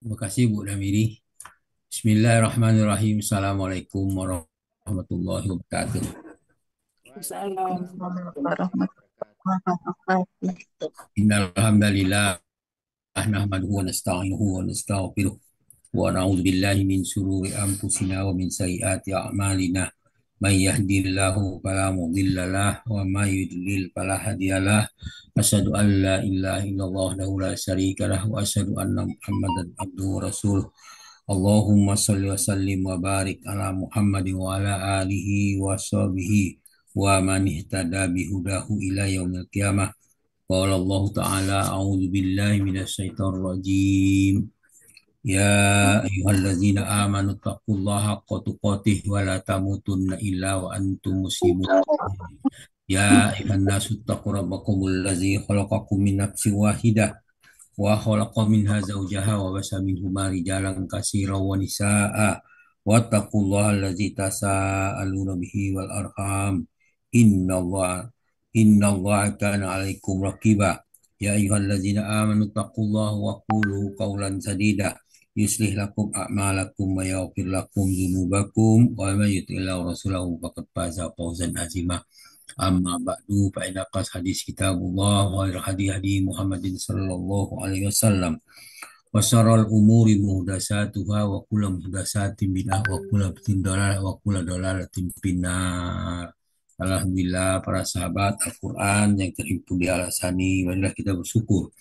Terima kasih Bu Damiri. Bismillahirrahmanirrahim. Assalamualaikum warahmatullahi wabarakatuh. Assalamualaikum warahmatullahi wabarakatuh. Innal hamdalillah nahmaduhu wa nasta'inuhu wa nastaghfiruh wa na'udzu billahi min shururi anfusina wa min sayyiati a'malina. May yahdihillahu fala mudilla lahu wa may yudlil fala hadiyalah. Asyhadu an la ilaha illallah wahdahu la syarika lahu wa asyhadu anna Muhammadan abduhu wa rasuluh. Allahumma salli wa sallim wa barik ala Muhammadin wa ala alihi wa sahbihi wa man ihtada bihudahu ila yaumil qiyamah. Qala Allah Ta'ala a'udzu billahi minasyaitonir rajim. Ya ayyuhalladzina amanu taqullaha haqqa tuqatih wa la tamutunna illa wa antum muslimun. Ya ayyuhan nasu taqu rabbakumul ladzi khalaqakum min nafsin wahidah wa khalaqa minha zawjaha wa basa minhuma rijalan katsiran wa nisaa'a wattaqullaha allazi tasaaluna bihi wal arham innallaha innallaha kana 'alaikum raqiba. Ya ayyuhallazina amanu taqullaha wa qulu qawlan sadida yuslih lakum a'malakum wa yaghfir lakum dzunubakum wa may yuti'illah rasulahu faqad faza fawzan 'azima. Amma ba'du fa inna qas hadis kitabullah wa hadi hadi Muhammadin sallallahu alaihi wasallam wa syarrul umuri muhdatsatuha wa kullu muhdatsatin bid'ah wa kullu bid'atin dhalalah wa kullu dhalalatin finnar. Alhamdulillah para sahabat Al-Quran yang terhimpun di alasani, marilah kita bersyukur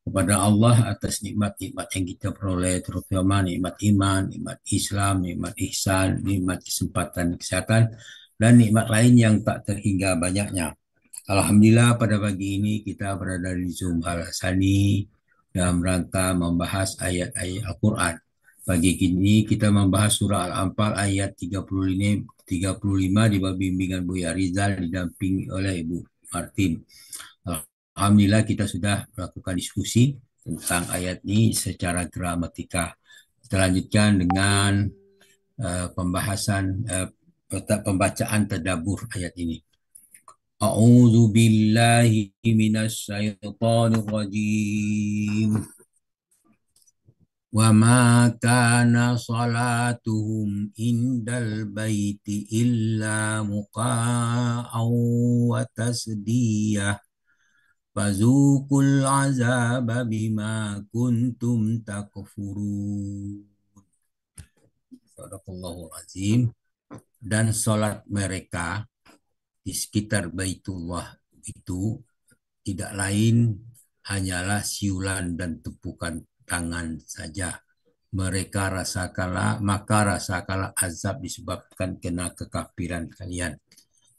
kepada Allah atas nikmat-nikmat yang kita peroleh, terutama nikmat iman, nikmat Islam, nikmat ihsan, nikmat kesempatan kesehatan, dan nikmat lain yang tak terhingga banyaknya. Alhamdulillah pada pagi ini kita berada di Zoom Al-Hasani dalam rangka membahas ayat-ayat Al-Quran. Pagi ini kita membahas surah Al-Anfal ayat 35 di bawah bimbingan Buya Rizal didampingi oleh Ibu Martin. Alhamdulillah kita sudah melakukan diskusi tentang ayat ini secara gramatika. Kita lanjutkan dengan pembacaan tadabbur ayat ini. A'udzu billahi minasyaitonir rajim. Wa ma kana salatuhum indal baiti illa muqa'aw wa tasdiyah. Fazukul azaba bima kuntum takfurun. Sadaqallahul azim. Dan salat mereka di sekitar Baitullah itu tidak lain hanyalah siulan dan tepukan tangan saja. Maka rasakanlah azab disebabkan kena kekafiran kalian.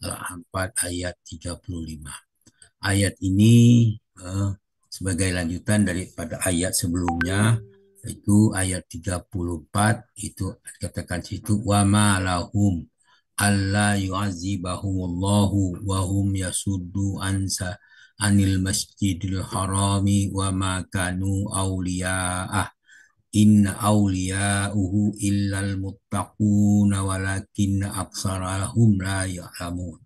Al-Anfal ayat 35. Ayat ini sebagai lanjutan daripada ayat sebelumnya, itu ayat 34, itu dikatakan situ wa ma lahum alla yu'adzibahumullahu wa hum yasuddu anil masjidil harami wa ma kanu awliya'ah inna awliya'uhu illal muttaquna walakinna aksarahum la ya'lamun.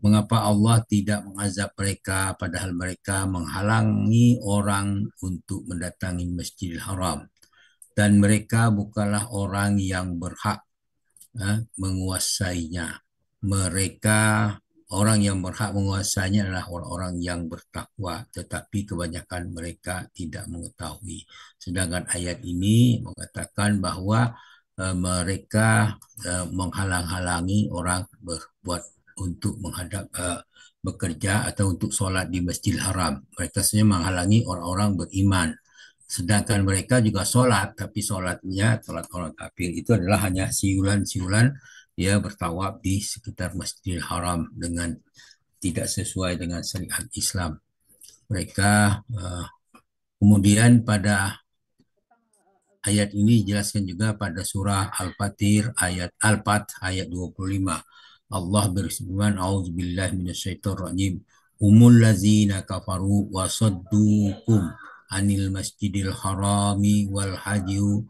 Mengapa Allah tidak mengazab mereka padahal mereka menghalangi orang untuk mendatangi Masjidil Haram, dan mereka bukanlah orang yang berhak menguasainya. Mereka orang yang berhak menguasainya adalah orang-orang yang bertakwa, tetapi kebanyakan mereka tidak mengetahui. Sedangkan ayat ini mengatakan bahwa mereka menghalang-halangi orang berbuat untuk menghadap bekerja atau untuk sholat di Masjidil Haram. Mereka sebenarnya menghalangi orang-orang beriman. Sedangkan mereka juga sholat, tapi sholatnya sholat orang kafir itu adalah hanya siulan-siulan dia bertawaf di sekitar Masjidil Haram dengan tidak sesuai dengan syariat Islam. Mereka kemudian pada ayat ini dijelaskan juga pada surah Al-Fatir Al-Fat ayat 25. Allah berfirman, A'udzubillahi minasyaitonirrajim. Humul ladzina kafaru wa saddukum anil masjidil harami wal hadiyu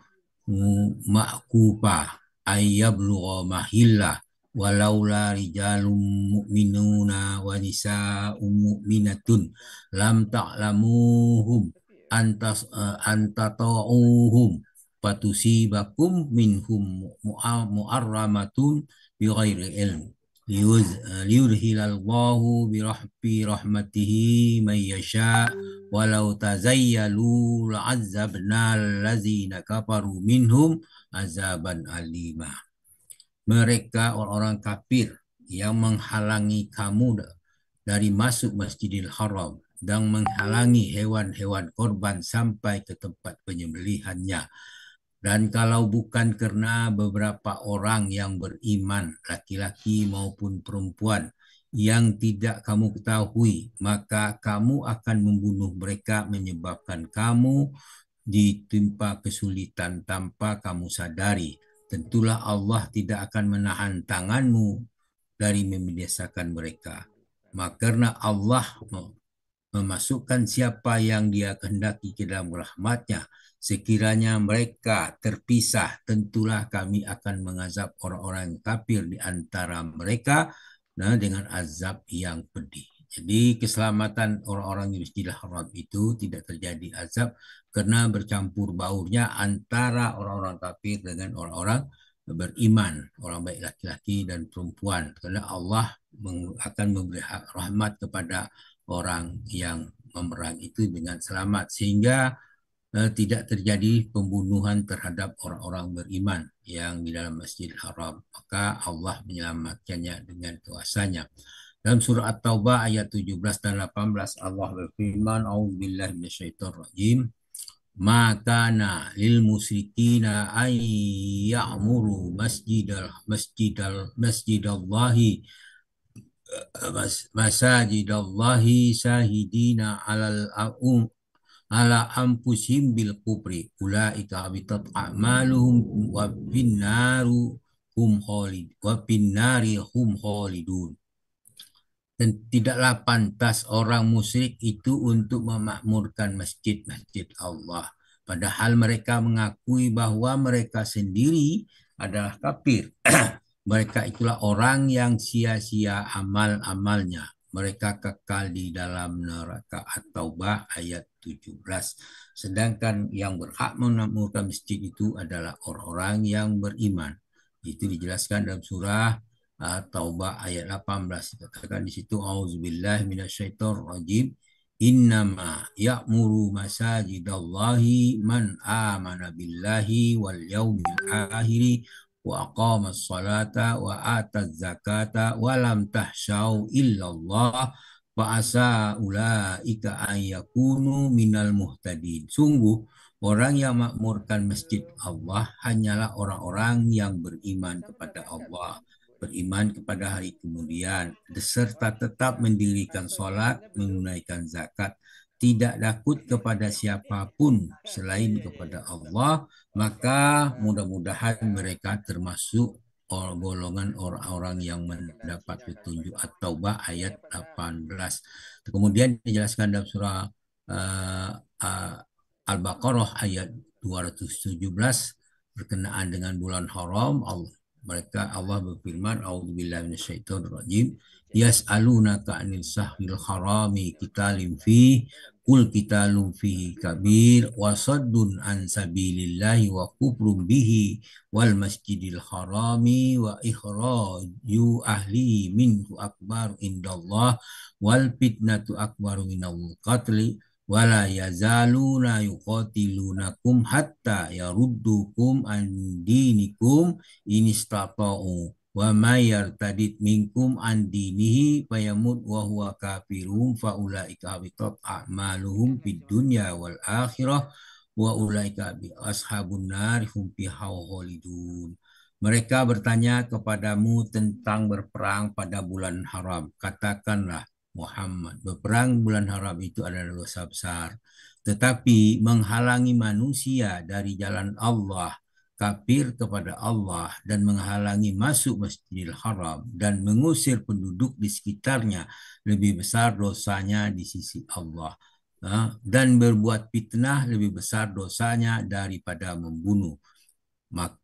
ma'kufa ayyablugha mahillah walaula rijalun mu'minuna wa nisa'un mu'minatun lam ta'lamuhum antata'uhum fatusibakum minhum mu'arramatun bighairi ilm liyudhilallahu rahmatihi man yasha walau tazayyalu la'azzabna allazina kafaru minhum azaban alima. Mereka orang-orang kafir yang menghalangi kamu dari masuk Masjidil Haram dan menghalangi hewan-hewan korban sampai ke tempat penyembelihannya. Dan kalau bukan karena beberapa orang yang beriman, laki-laki maupun perempuan, yang tidak kamu ketahui, maka kamu akan membunuh mereka menyebabkan kamu ditimpa kesulitan tanpa kamu sadari. Tentulah Allah tidak akan menahan tanganmu dari membinasakan mereka. Maka karena Allah memasukkan siapa yang dia kehendaki ke dalam rahmatnya, sekiranya mereka terpisah, tentulah kami akan mengazab orang-orang kafir di antara mereka dengan azab yang pedih. Jadi keselamatan orang-orang di Masjidil Haram itu tidak terjadi azab karena bercampur baurnya antara orang-orang kafir dengan orang-orang beriman, orang baik laki-laki dan perempuan. Karena Allah akan memberi rahmat kepada orang yang memerang itu dengan selamat, sehingga tidak terjadi pembunuhan terhadap orang-orang beriman yang di dalam Masjidil Haram. Maka Allah menyelamatkannya dengan kuasanya. Dalam surah At-Taubah ayat 17 dan 18 Allah berfirman, "A'udzubillahi minasyaitonirrajim. Makana lil musyrikina ay ya'muru masjidallahi masajidallahi syahidina ala anfusihim bil kufri ulaika habitat a'maluhum wa finnari hum khalidun." Dan tidaklah pantas orang musyrik itu untuk memakmurkan masjid-masjid Allah, padahal mereka mengakui bahwa mereka sendiri adalah kafir. Mereka itulah orang yang sia-sia amal-amalnya. Mereka kekal di dalam neraka. At-Taubah ayat 17. Sedangkan yang berhak memakmurkan masjid itu adalah orang-orang yang beriman. Itu dijelaskan dalam surah Taubah ayat 18. Dikatakan di situ, auzubillahi minasyaitonirrajim. Innama ya'muru masajidallahi man amana billahi wal yaumil akhiri wa aqamas salata wa ataz zakata wa lam tahsyau illallah fa asa ulaika an yakunu minal muhtadin. Sungguh orang yang makmurkan masjid Allah hanyalah orang-orang yang beriman kepada Allah, beriman kepada hari kemudian, beserta tetap mendirikan sholat, menunaikan zakat, tidak takut kepada siapapun selain kepada Allah, maka mudah-mudahan mereka termasuk golongan orang-orang yang mendapat petunjuk. At-Taubah ayat 18. Kemudian dijelaskan dalam surah Al-Baqarah ayat 217 berkenaan dengan bulan haram. Allah berfirman, "A'udzubillahi minasyaitonirrajim. Yas'alunaka 'anil syahril harami qitalin fi qul qitalun fihi kabir wa saddun an sabilillahi wa kufrun bihi wal masjidil harami wa ikhraju ahli minhu akbar indallah wal fitnatu akbaru minal qatli wala yazaluna yuqatilunakum hatta yaruddukum an dinikum inistata'u wa may yartadid minkum an dinihi fayamut wa huwa kafirun fa ulaika habitat a'maluhum fid dunya wal akhirah wa ulaika bi ashabun nar hum fiha khalidun." Mereka bertanya kepadamu tentang berperang pada bulan haram. Katakanlah, Muhammad, berperang bulan haram itu adalah dosa besar. Tetapi menghalangi manusia dari jalan Allah, kafir kepada Allah, dan menghalangi masuk Masjidil Haram dan mengusir penduduk di sekitarnya lebih besar dosanya di sisi Allah. Dan berbuat fitnah lebih besar dosanya daripada membunuh.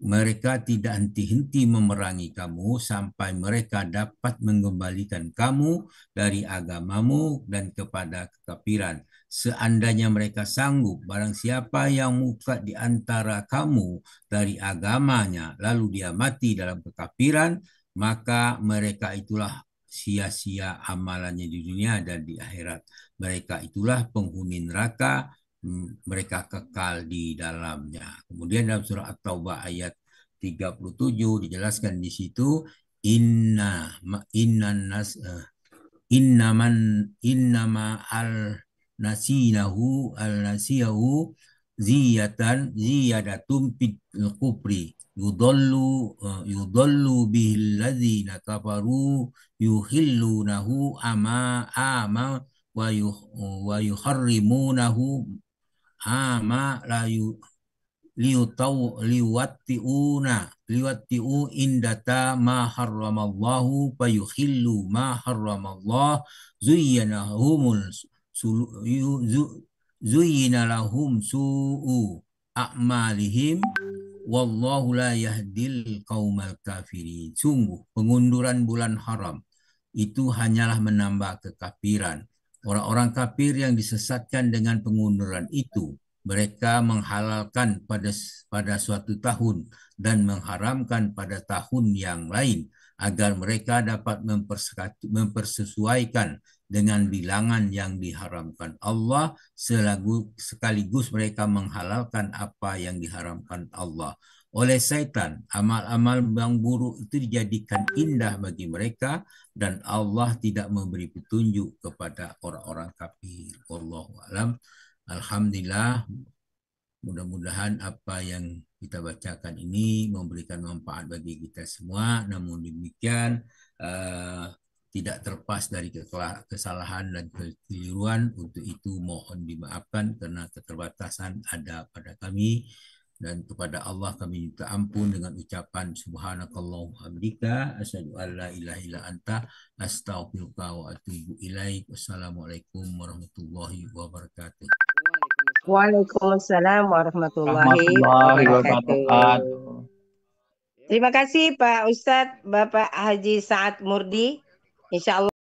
Mereka tidak henti-henti memerangi kamu sampai mereka dapat mengembalikan kamu dari agamamu dan kepada kekafiran. seandainya mereka sanggup, barang siapa yang murtad di antara kamu dari agamanya, lalu dia mati dalam kekafiran, maka mereka itulah sia-sia amalannya di dunia dan di akhirat. Mereka itulah penghuni neraka, mereka kekal di dalamnya. Kemudian dalam surah At-Taubah ayat 37 dijelaskan di situ inna nas innama al nasiyahu ziyadatum fil kufri yudallu bihil ladzina kafaru yuhillunahu ama wa yuharrimunahu ama la liwatti'u indata ma harramallahu fayuhillu ma harramallah zuyyina humul zuyyina lahum su'u a'malihim wallahu la yahdil qaumal kafirin. Sungguh pengunduran bulan haram itu hanyalah menambah kekafiran. Orang-orang kafir yang disesatkan dengan pengunduran itu, mereka menghalalkan pada suatu tahun dan mengharamkan pada tahun yang lain agar mereka dapat mempersesuaikan dengan bilangan yang diharamkan Allah sekaligus mereka menghalalkan apa yang diharamkan Allah. Oleh syaitan, amal-amal yang buruk itu dijadikan indah bagi mereka dan Allah tidak memberi petunjuk kepada orang-orang kafir. Wallahu a'lam. Alhamdulillah, mudah-mudahan apa yang kita bacakan ini memberikan manfaat bagi kita semua. Namun demikian, tidak terlepas dari kesalahan dan kekeliruan. Untuk itu mohon dimaafkan karena keterbatasan ada pada kami. Dan kepada Allah kami minta ampun dengan ucapan subhanakallahumma hamdika asyhadu an la ilaha illa anta astaghfiruka wa atubu ilaik. Wassalamualaikum warahmatullahi wabarakatuh. Waalaikumsalam warahmatullahi Warahmatullahi wabarakatuh. wabarakatuh. Terima kasih Pak Ustadz Bapak Haji Saad Murdi. Insya Allah